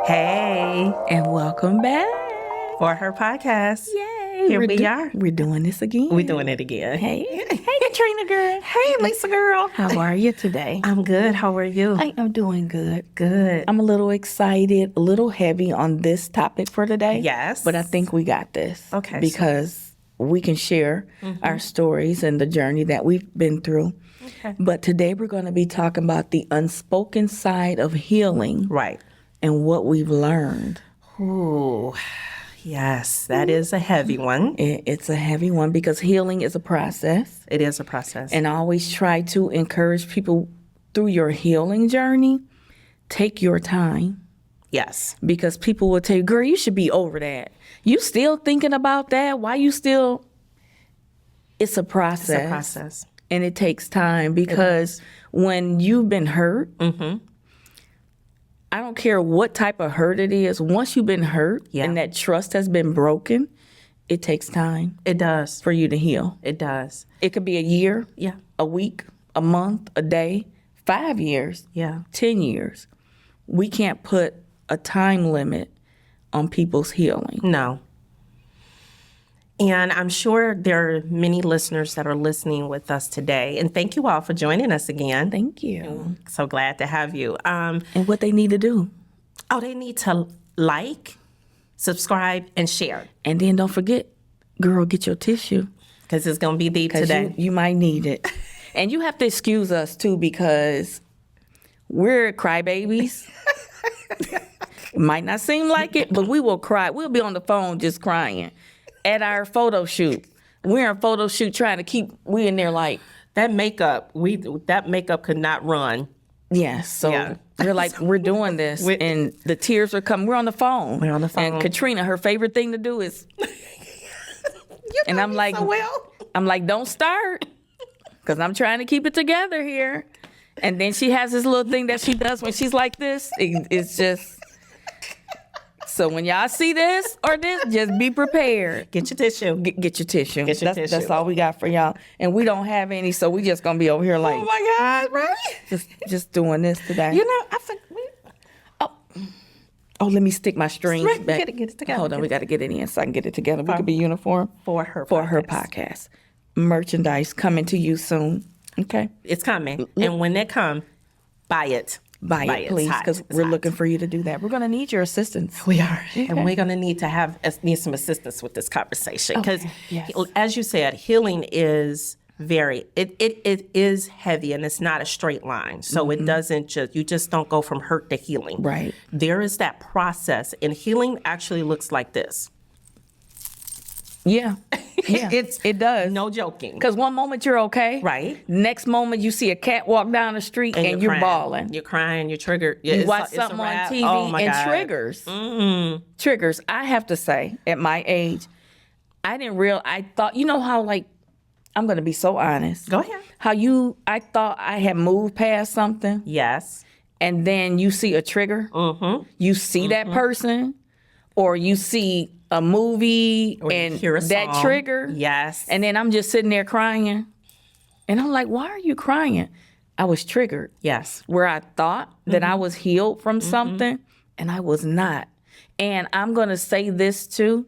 Hey, And welcome back. for her podcast. Yay. Here we are. We're doing this again. We're doing it again. Hey, Katrina girl. Hey, Lisa girl. How are you today? I'm good. How are you? I'm doing good. Good. I'm a little excited, a little heavy on this topic for today. Yes. But I think we got this. Okay. Because we can share our stories and the journey that we've been through. Okay. But today we're going to be talking about the unspoken side of healing Right. and what we've learned. Ooh, yes, that is a heavy one. It's a heavy one because healing is a process. It is a process. And I always try to encourage people through your healing journey, take your time. Yes. Because people will tell you, girl, you should be over that. You still thinking about that? Why you still? It's a process. It's a process. And it takes time because when you've been hurt, I don't care what type of hurt it is. Once you've been hurt and that trust has been broken, it takes time It does. for you to heal. It does. It could be a year, Yeah. a week, a month, a day, 5 years, Yeah. 10 years. We can't put a time limit on people's healing. No. And I'm sure there are many listeners that are listening with us today. And thank you all for joining us again. Thank you. So glad to have you. And what they need to do. They need to like, subscribe, and share. And then don't forget, girl, get your tissue. Because it's going to be deep 'Cause today. You might need it. And you have to excuse us too because we're crybabies. Might not seem like it, but we will cry. We'll be on the phone just crying at our photo shoot. We're in a photo shoot trying to keep, we in there like, That makeup could not run. yes. So Yeah. we're like, we're doing this. And the tears are coming. We're on the phone. We're on the phone. And Katrina, her favorite thing to do is, and I'm like, So well. I'm like, don't start, because I'm trying to keep it together here. And then she has this little thing that she does when she's like this. It's just, so when y'all see this or this, just be prepared. Get your tissue. Get your tissue. Get your That's tissue. all we got for y'all. And we don't have any, so we just going to be over here like, Oh my God, right? just doing this today. You know, I think Oh, let me stick my strings Right, back. get it together. Hold on, we got to get it in so I can get it together. We could be uniform for her podcast. Merchandise coming to you soon. Okay. It's coming. And when they come, buy it. Buy it, please, because we're looking for you to do that. We're going to need your assistance. We are. And we're going to need some assistance with this conversation. Because, Okay, yes. as you said, healing is it is heavy and it's not a straight line. So it doesn't you just don't go from hurt to healing. Right. There is that process. And healing actually looks like this. Yeah. Yeah. It does. No joking. Because one moment you're okay. Right. Next moment you see a cat walk down the street and you're crying. bawling. You're crying. You're triggered. Yeah, You watch something on TV oh my and God. triggers. Triggers. I have to say, at my age, I thought, you know how, like, I'm going to be so honest. Go ahead. I thought I had moved past something, Yes. and then you see a trigger. You see that person, or you see a movie and hear a that song. trigger. Yes. And then I'm just sitting there crying. And I'm like, why are you crying? I was triggered. Yes. Where I thought that I was healed from something, and I was not. And I'm going to say this too.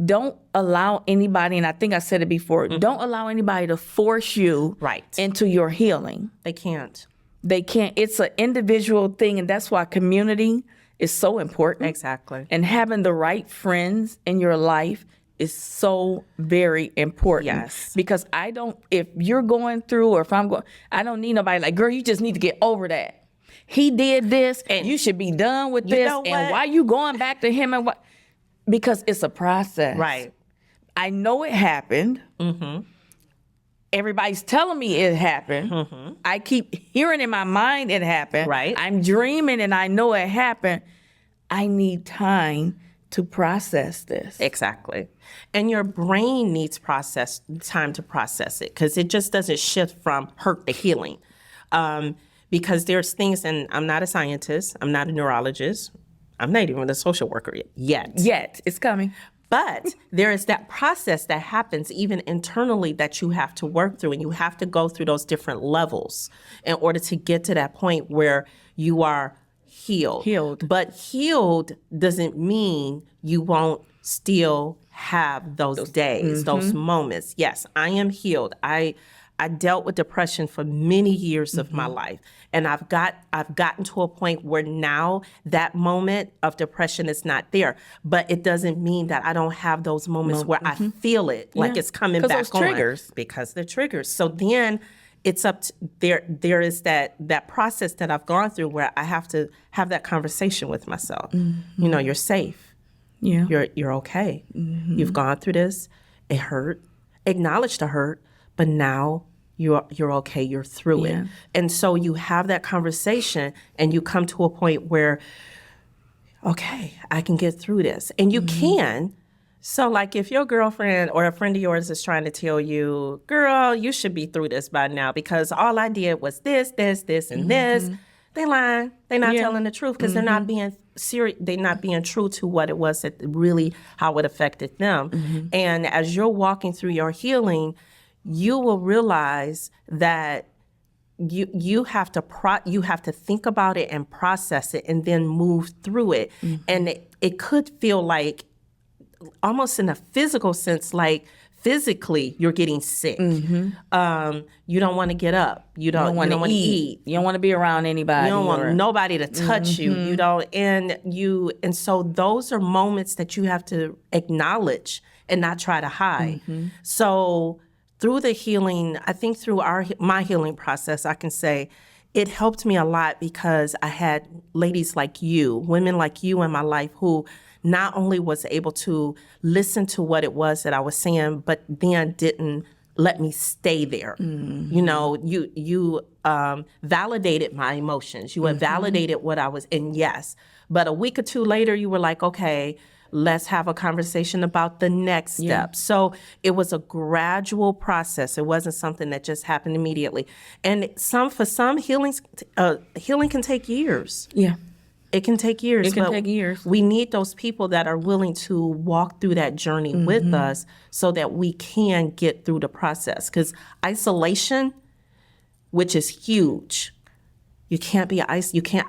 Don't allow anybody, and I think I said it before, don't allow anybody to force you into your healing. They can't. They can't. It's an individual thing, and that's why community is so important. Exactly. And having the right friends in your life is so very important. Yes. Because if you're going through, or if I'm going, I don't need nobody like, girl, you just need to get over that. He did this, and you should be done with this. know And what? why you going back to him and what? Because it's a process. Right. I know it happened. Everybody's telling me it happened. I keep hearing in my mind it happened. Right. I'm dreaming and I know it happened. I need time to process this. Exactly. And your brain needs time to process it, because it just doesn't shift from hurt to healing. Because there's things, and I'm not a scientist, I'm not a neurologist, I'm not even a social worker yet. Yet. It's coming. But there is that process that happens even internally that you have to work through, and you have to go through those different levels in order to get to that point where you are healed. Healed. But healed doesn't mean you won't still have those days, those moments. Yes, I am healed. I dealt with depression for many years of my life, and I've gotten to a point where now that moment of depression is not there. But it doesn't mean that I don't have those moments where I feel it, like it's coming back those on. triggers. Because they're triggers. So then it's up to there is that process that I've gone through where I have to have that conversation with myself. You know, you're safe. Yeah. You're okay. You've gone through this. It hurt. Acknowledge the hurt, but now you're okay. You're through it. And so you have that conversation and you come to a point where, okay, I can get through this. And you can. So like if your girlfriend or a friend of yours is trying to tell you, girl, you should be through this by now because all I did was this, and this, they lying. They're not telling the truth because they're not being serious. They're not being true to what it was that really, how it affected them. And as you're walking through your healing, you will realize that you have to think about it and process it and then move through it. And it could feel like almost in a physical sense, like physically you're getting sick. You don't want to get up. You don't want to eat. You don't want to be around anybody. You don't want nobody to touch you. You don't, and so those are moments that you have to acknowledge and not try to hide. So through the healing, I think through my healing process, I can say it helped me a lot because I had ladies like you, women like you in my life who not only was able to listen to what it was that I was saying, but then didn't let me stay there. You know, you validated my emotions. You validated what I was, and yes. But a week or two later, you were like, okay, let's have a conversation about the next step. So it was a gradual process. It wasn't something that just happened immediately. And for some healing can take years. Yeah. It can take years. It can take years. We need those people that are willing to walk through that journey with us so that we can get through the process. Because isolation, which is huge, you can't isolate You can't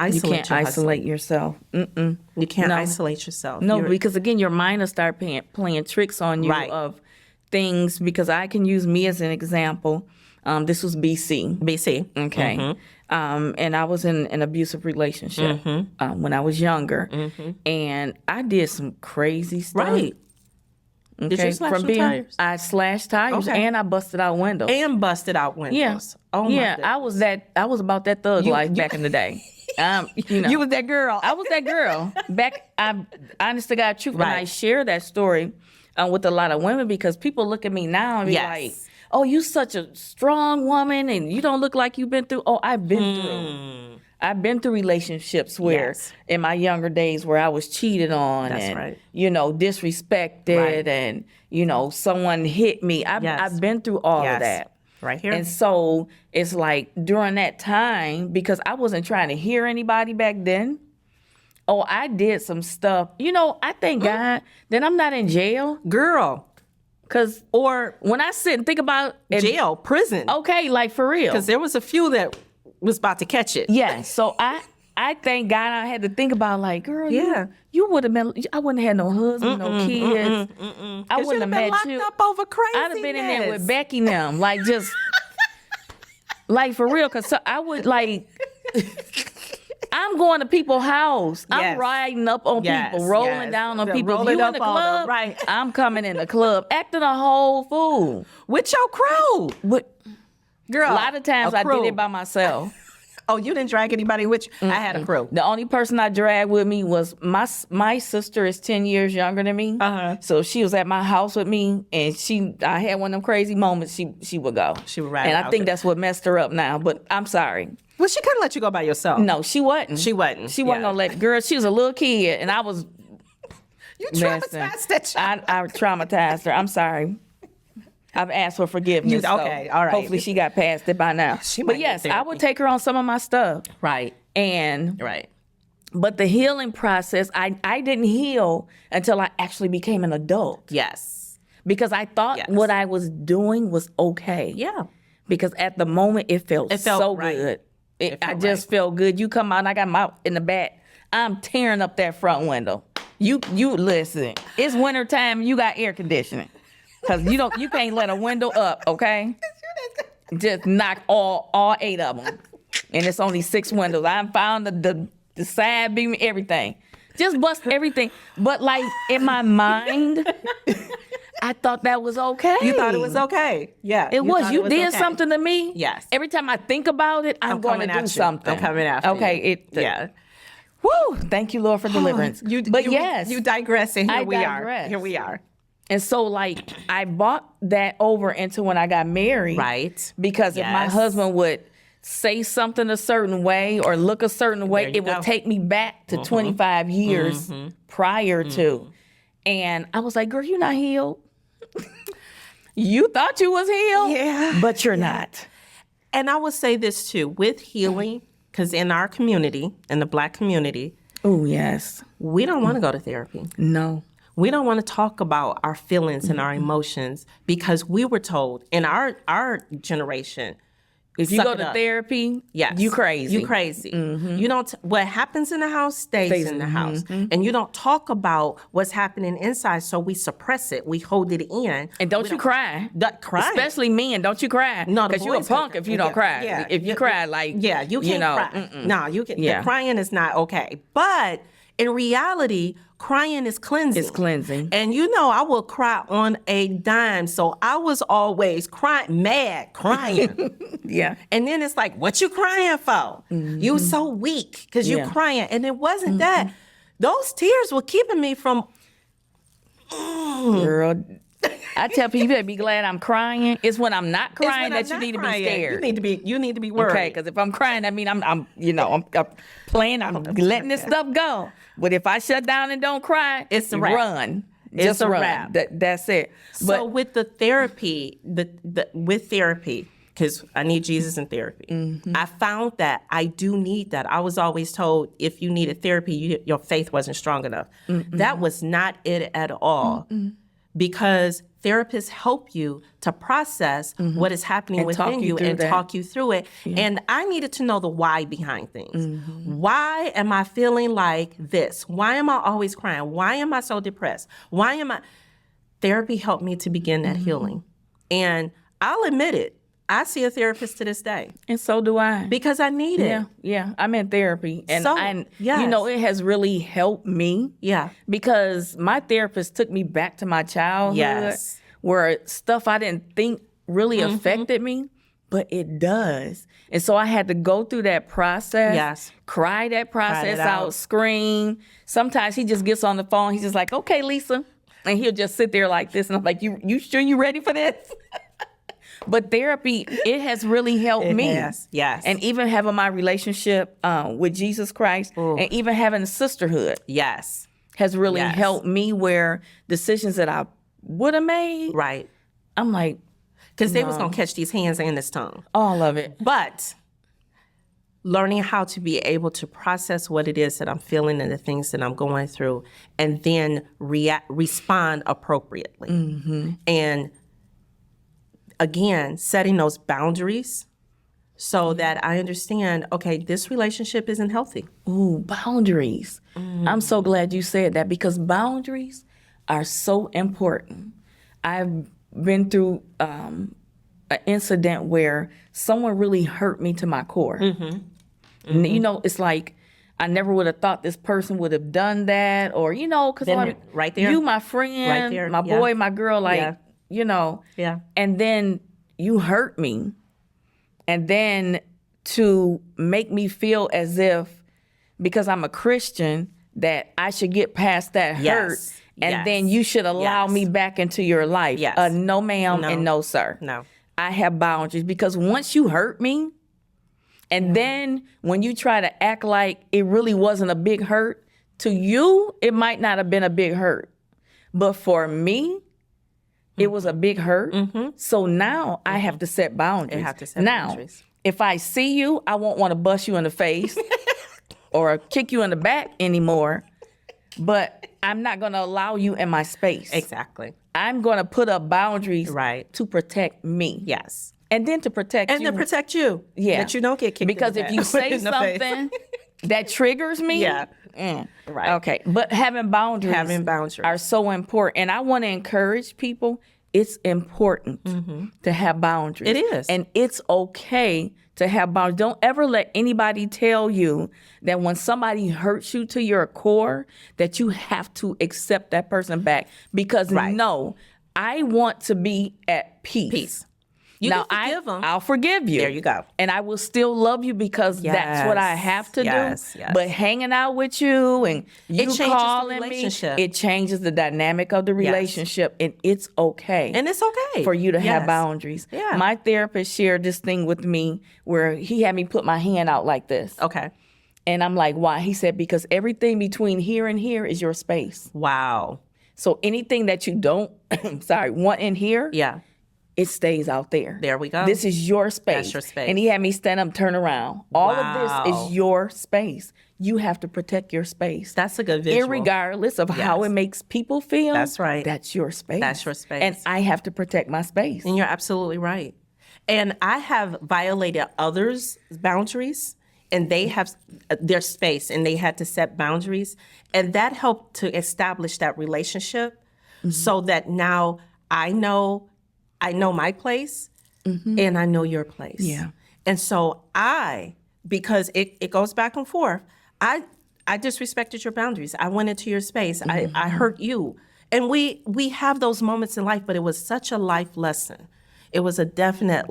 isolate yourself. You can't isolate yourself. No, because again, your mind will start playing tricks on you of things. Because I can use me as an example. This was BC. Okay. And I was in an abusive relationship when I was younger. And I did some crazy stuff. Right. Okay. Did you slash some tires? I slashed tires and I busted out windows. Yeah. Oh my goodness. I was about that thug life back in the day. You know, You was that girl. I was that girl. I honest to God truth. And I share that story with a lot of women because people look at me now and be like, oh, you such a strong woman and you don't look like you've been through. Oh, I've been through. I've been through relationships where in my younger days where I was cheated on you know, disrespected and, you know, someone hit me. I've been through all of that. Right here. And so it's like during that time, because I wasn't trying to hear anybody back then, I did some stuff. You know, I thank God that I'm not in jail. Girl. Or when I sit and think about jail, prison. Okay, like for real. Because there was a few that was about to catch it. Yeah. So I thank God I had to think about like, girl, you would have been. I wouldn't have had no husband, no kids. I wouldn't have met locked you. Up over craziness. I'd have been in there with Becky and them, like just, like for real. Cause I would like. I'm going to people's house. I'm riding up on people, rolling down on people. If you in the club, I'm coming in the club, acting a whole fool. With your crew. Girl, a lot of times I did it by myself. Oh, you didn't drag anybody with you? I had a crew. The only person I dragged with me was my sister is 10 years younger than me. So she was at my house with me, and I had one of them crazy moments. She would go. She would ride. And I think that's what messed her up now. But I'm sorry. Well, she couldn't let you go by yourself. No, she wasn't. She wasn't. She wasn't gonna let. Girl, she was a little kid, and I was. You traumatized that child. I traumatized her. I'm sorry. I've asked for forgiveness. Okay, all right. Hopefully she got past it by now. But yes, I would take her on some of my stuff. Right. But the healing process, I didn't heal until I actually became an adult. Yes. Because I thought what I was doing was okay. Yeah. Because at the moment it felt so good. I just felt good. You come out and I got my in the back. I'm tearing up that front window. You listen. It's wintertime. You got air conditioning. Cause you can't let a window up, okay? Just knock all 8 of them. And it's only 6 windows. I found the side beam, everything. Just bust everything. But like in my mind, I thought that was okay. You thought it was okay. Yeah. It was. You did okay. something to me. Yes. Every time I think about it, I'm going to do something. I'm coming after okay, you. Yeah. Woo! Thank you, Lord, for deliverance. Yes. You digress, and I we digress. are. Here we are. And so, like, I bought that over into when I got married. Right. Because if my husband would say something a certain way or look a certain way, it would take me back to 25 years prior to. And I was like, girl, you're not healed. You thought you was healed, Yeah. but you're not. And I will say this too, with healing, because in our community, in the Black community, Oh, yes. we don't want to go to therapy. No. We don't want to talk about our feelings and our emotions because we were told in our generation, if you go to therapy, yes, you crazy. You crazy. You don't. What happens in the house stays in the house, and you don't talk about what's happening inside. So we suppress it. We hold it in. And don't you cry. Cry. Especially men. Don't you cry. No, because you're a punk if you don't cry. Yeah. If you cry, like you can't cry. No, you can. Yeah. The crying is not okay. But in reality, crying is cleansing. It's cleansing. And I will cry on a dime. So I was always crying. Yeah. And then it's like, what you crying for? You so weak because you crying. And it wasn't that. Those tears were keeping me from. Girl, I tell people, you better be glad I'm crying. It's when I'm not crying that you need to be scared. You need to be worried. Okay, because if I'm crying, that means I'm playing, I'm letting this stuff go. But if I shut down and don't cry, it's a wrap. Run. It's Just a run. wrap. That's it. So with the therapy, with therapy, because I need Jesus in therapy, I found that I do need that. I was always told if you needed therapy, your faith wasn't strong enough. That was not it at all. Because therapists help you to process what is happening within you and talk you through it. Yeah. And I needed to know the why behind things. Why am I feeling like this? Why am I always crying? Why am I so depressed? Therapy helped me to begin that healing. And I'll admit it. I see a therapist to this day. And so do I. Because I need it. Yeah. I'm in therapy. And yes. It has really helped me. Yeah. Because my therapist took me back to my childhood. Yes. Where stuff I didn't think really affected me, but it does. And so I had to go through that process. Yes. Cry that process out, scream. Sometimes he just gets on the phone. He's just like, okay, Lisa. And he'll just sit there like this. And I'm like, you sure you ready for this? But therapy, it has really helped me. Yes. And even having my relationship with Jesus Christ and even having a sisterhood. Yes. Has really helped me where decisions that I would have made. Right. I'm like. Because they was going to catch these hands and this tongue. All of it. But learning how to be able to process what it is that I'm feeling and the things that I'm going through and then respond appropriately. And again, setting those boundaries so that I understand, okay, this relationship isn't healthy. Ooh, boundaries. I'm so glad you said that because boundaries are so important. I've been through an incident where someone really hurt me to my core. It's like I never would have thought this person would have done that or, because right there. You, my friend, right there. My boy, my girl, Yeah. And then you hurt me. And then to make me feel as if, because I'm a Christian, that I should get past that hurt. And then you should allow me back into your life. Yes. No, ma'am, and no, sir. No. I have boundaries because once you hurt me, and then when you try to act like it really wasn't a big hurt, to you, it might not have been a big hurt. But for me, it was a big hurt. So now I have to set boundaries. You have to set now, boundaries. If I see you, I won't want to bust you in the face or kick you in the back anymore. But I'm not going to allow you in my space. Exactly. I'm going to put up boundaries Right. to protect me. Yes. And then to protect And you. to protect you. Yeah. That you don't get kicked Because in if the you back- say in the face. something that triggers me, Yeah. Right. Okay. But having boundaries, are so important. And I want to encourage people. It's important to have boundaries. It is. And it's okay to have boundaries. Don't ever let anybody tell you that when somebody hurts you to your core, that you have to accept that person back. Because Right. no, I want to be at peace. You Now, can forgive them. I'll forgive you. There you go. And I will still love you because that's what I have to Yes, do. yes. But hanging out with you and you changes the calling me, relationship. it changes the dynamic of the relationship. And it's okay. And it's okay. For you to have Yes. boundaries. Yeah. My therapist shared this thing with me where he had me put my hand out like this. Okay. And I'm like, why? He said, because everything between here and here is your space. Wow. So anything that you don't, want in here, Yeah. it stays out there. There we go. This is your space. That's your space. And he had me stand up, turn around. All of Wow. this is your space. You have to protect your space. That's a good visual. Irregardless of how it makes people feel. That's right. That's your space. That's your space. And I have to protect my space. And you're absolutely right. And I have violated others' boundaries, and they have their space, and they had to set boundaries. And that helped to establish that relationship so that now I know my place and I know your place. Yeah. And so because it goes back and forth, I disrespected your boundaries. I went into your space. I hurt you. And we have those moments in life, but it was such a life lesson. It was a definite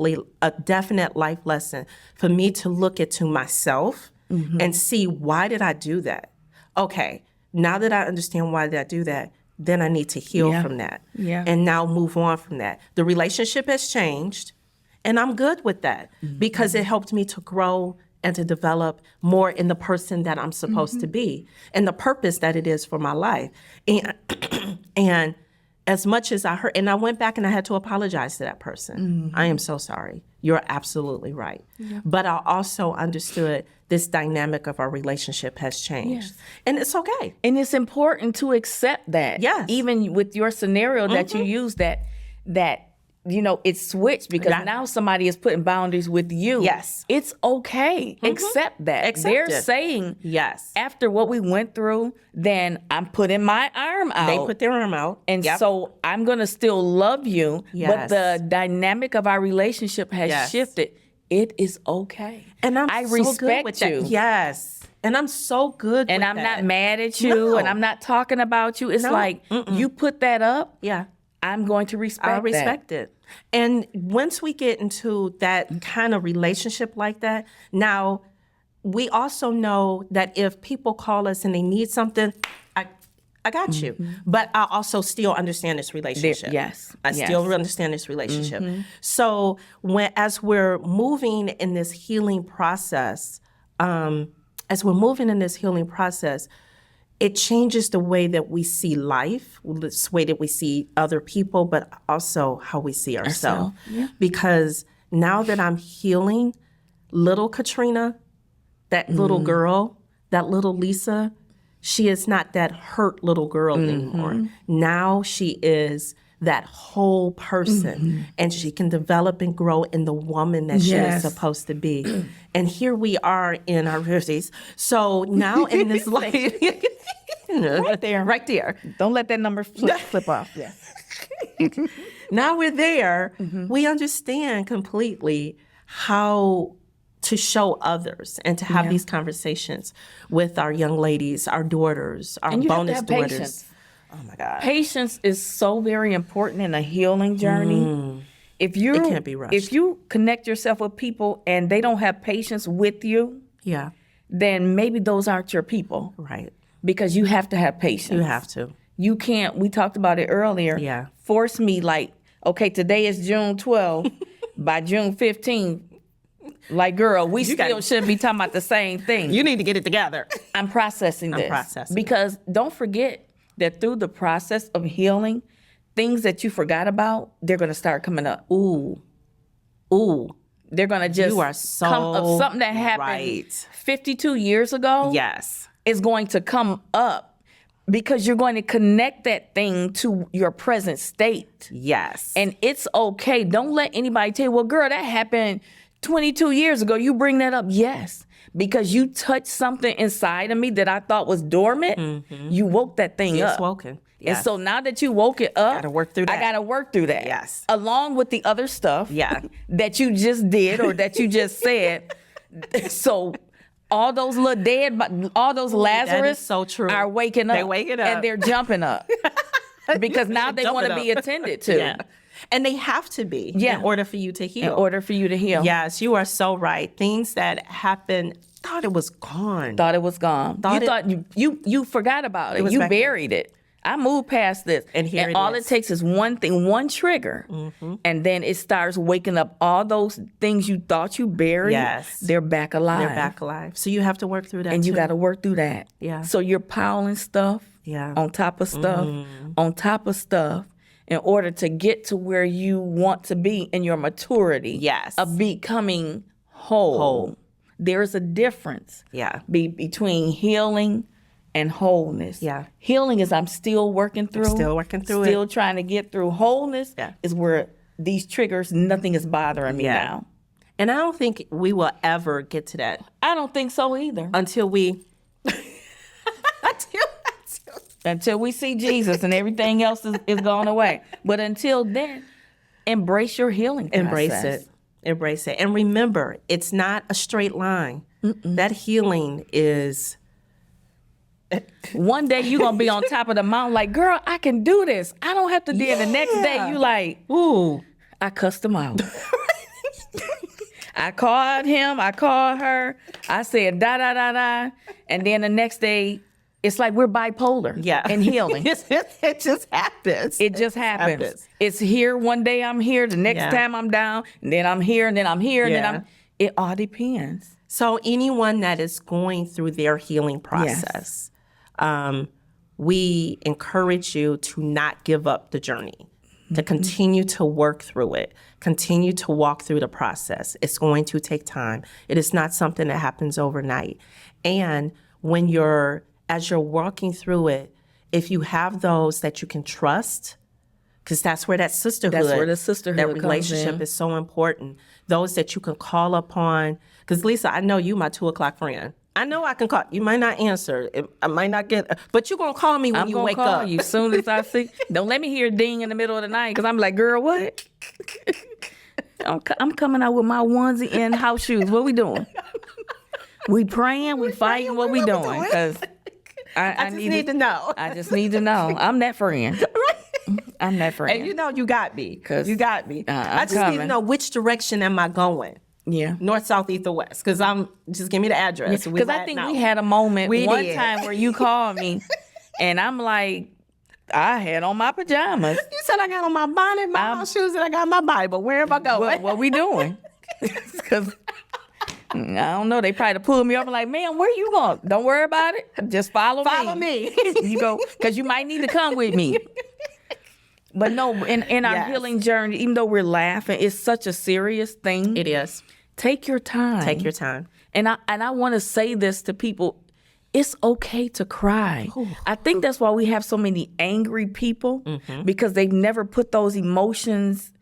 life lesson for me to look into myself and see, why did I do that? Okay, now that I understand why did I do that, then I need to heal from that. Yeah. And now move on from that. The relationship has changed, and I'm good with that because it helped me to grow and to develop more in the person that I'm supposed to be and the purpose that it is for my life. And as much as I hurt, and I went back and I had to apologize to that person. I am so sorry. You're absolutely right. Yeah. But I also understood this dynamic of our relationship has changed. Yes. And it's okay. And it's important to accept that. Yes. Even with your scenario that you use that it's switched because now somebody is putting boundaries with you. Yes. It's okay. Accept that. They're saying, yes, after what we went through, then I'm putting my arm out. They put their arm out. And so I'm going to still love you, but the dynamic of our relationship has shifted. It is okay. And I respect with you. That. Yes. And I'm so good and with I'm that. not mad at you and I'm not talking about you. It's like you put that up. Yeah. I'm going to respect I respect it. And once we get into that kind of relationship like that, now we also know that if people call us and they need something, I got you. But I also still understand this relationship. I still understand this relationship. So as we're moving in this healing process, it changes the way that we see life, the way that we see other people, but also how we see ourselves. Yeah. Because now that I'm healing, little Katrina, that little girl, that little Lisa, she is not that hurt little girl anymore. Now she is that whole person, and she can develop and grow in the woman that she is supposed to be. And here we are in our 50s. So now in this life, right there. Don't let that number flip off. Yeah. Now we're there. We understand completely how to show others and to have these conversations with our young ladies, our daughters, our bonus daughters. Patience. Oh my God. Patience is so very important in a healing journey. It can't be rushed. If you connect yourself with people and they don't have patience with you, then maybe those aren't your people. Right. Because you have to have patience. You have to. You can't, we talked about it earlier, force me like, okay, today is June 12th. By June 15th, like, girl, we shouldn't be talking about the same thing. You need to get it together. I'm processing this. Because don't forget that through the process of healing, things that you forgot about, they're going to start coming up. Ooh. They're going to just come up. Something that happened 52 years ago. Yes. Is going to come up Because you're going to connect that thing to your present state. Yes. And it's okay. Don't let anybody tell you, well, girl, that happened 22 years ago. You bring that up. Yes. Because you touched something inside of me that I thought was dormant. You woke that thing up. It's woken. Yes. And so now that you woke it up, Gotta work through that. I got to work through that. Yes. Along with the other stuff Yeah. that you just did or that you just said. So all those little dead, all those Lazarus so true. are waking up. They waking up. And they're jumping up. Because now they want to be attended to. Yeah. And they have to be in order for you to heal. In order for you to heal. Yes, you are so right. Things that happened, thought it was gone. Thought it was gone. You forgot about it. You back buried it. I moved past this. And here it all is. it takes is one thing, one trigger. And then it starts waking up all those things you thought you buried. Yes. They're back alive. They're back alive. So you have to work through that And too. you got to work through that. Yeah. So you're piling stuff on top of stuff on top of stuff in order to get to where you want to be in your maturity. Yes. Of becoming whole. There's a difference. Yeah. Between healing and wholeness. Yeah. Healing is I'm still working through. Still it. trying to get through. Wholeness is where these triggers, nothing is bothering me now. And I don't think we will ever get to that I don't think so either. until we Until we see Jesus and everything else is gone away. But until then, embrace your healing process. Embrace it. And remember, it's not a straight line. That healing is... One day you're going to be on top of the mountain like, girl, I can do this. I don't have to do it. The next day you like, ooh, I cussed him out. I called him. I called her. I said, da, da, da, da. And then the next day, it's like we're bipolar in healing. It just happens. It just happens. It's here one day I'm here, the next time I'm down, and then I'm here, and then I'm here, and then I'm... It all depends. So anyone that is going through their healing process, we encourage you to not give up the journey, to continue to work through it, continue to walk through the process. It's going to take time. It is not something that happens overnight. And as you're walking through it, if you have those that you can trust, because that's where that sisterhood, That's where the sisterhood that comes relationship in. is so important. Those that you can call upon. Because Lisa, I know you my 2:00 friend. I know I can call. You might not answer. I might not get, but you're going to call me when you wake up. I'm going to call you as soon as I see. Don't let me hear a ding in the middle of the night because I'm like, girl, what? I'm coming out with my onesie and house shoes. What we doing? We praying, we fighting, what we doing? Because I just need to know. I just need to know. I'm that friend. I'm that friend. And you got me. You got me. I just need to know which direction am I going. Yeah. North, south, east, or west. Because just give me the address. Because I think we had a moment one time where you called me and I'm like, I had on my pajamas. You said I got on my bonnet, my house shoes, and I got my Bible. Where am I going? What we doing? Because I don't know. They probably pulled me up and like, man, where you going? Don't worry about it. Just follow me. You go, because you might need to come with me. But no, in our healing journey, even though we're laughing, it's such a serious thing. It is. Take your time. Take your time. And I want to say this to people. It's okay to cry. Ooh. I think that's why we have so many angry people because they've never put those emotions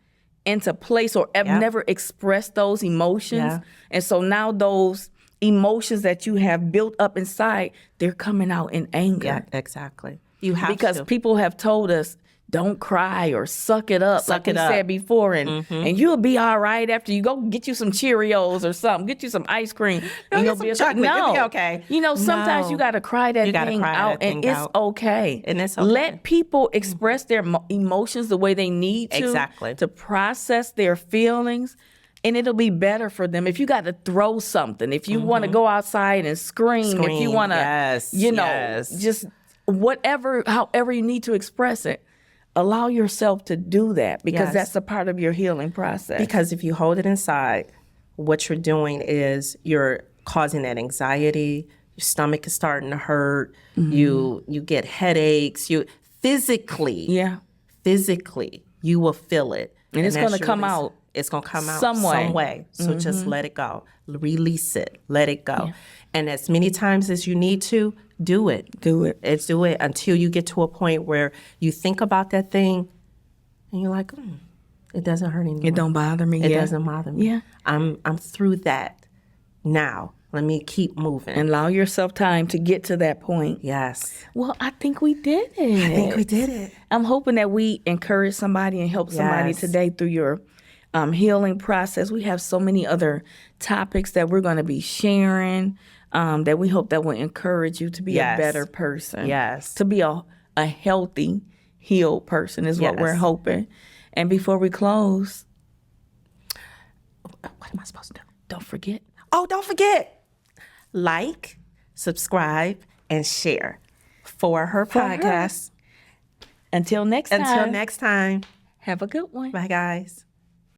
into place or never expressed those emotions. Yeah. And so now those emotions that you have built up inside, they're coming out in anger. Yeah, exactly. You have because people have told us, don't cry or suck it up, like we said before, and you'll be all right after you go get you some Cheerios or something, get you some ice cream, and you'll be chocolate. You'll be okay. Sometimes you got to cry that thing out, and it's okay. And it's okay. Let people express their emotions the way they need to, to process their feelings, and it'll be better for them. If you got to throw something, if you want to go outside and scream, if you want to, just whatever, however you need to express it. Allow yourself to do that because that's a part of your healing process. Because if you hold it inside, what you're doing is you're causing that anxiety. Your stomach is starting to hurt. You get headaches. Physically, you will feel it. And it's going to come out It's going to come out Some way. some way. So just let it go. Release it. Let it go. And as many times as you need to, do it. Do it. Do it until you get to a point where you think about that thing and you're like, it doesn't hurt anymore. It don't bother me. It doesn't bother me. Yeah. I'm through that now. Let me keep moving. And allow yourself time to get to that point. Yes. Well, I think we did it. I think we did it. I'm hoping that we encourage somebody and help somebody Yes. today through your healing process. We have so many other topics that we're going to be sharing that we hope that will encourage you to be Yes. a better person. Yes. To be a healthy, healed person is what Yes. we're hoping. And before we close, What am I supposed to do? don't forget. Oh, don't forget. Like, subscribe, and share for her podcast. Until next time. Until next time. Have a good one. Bye, guys.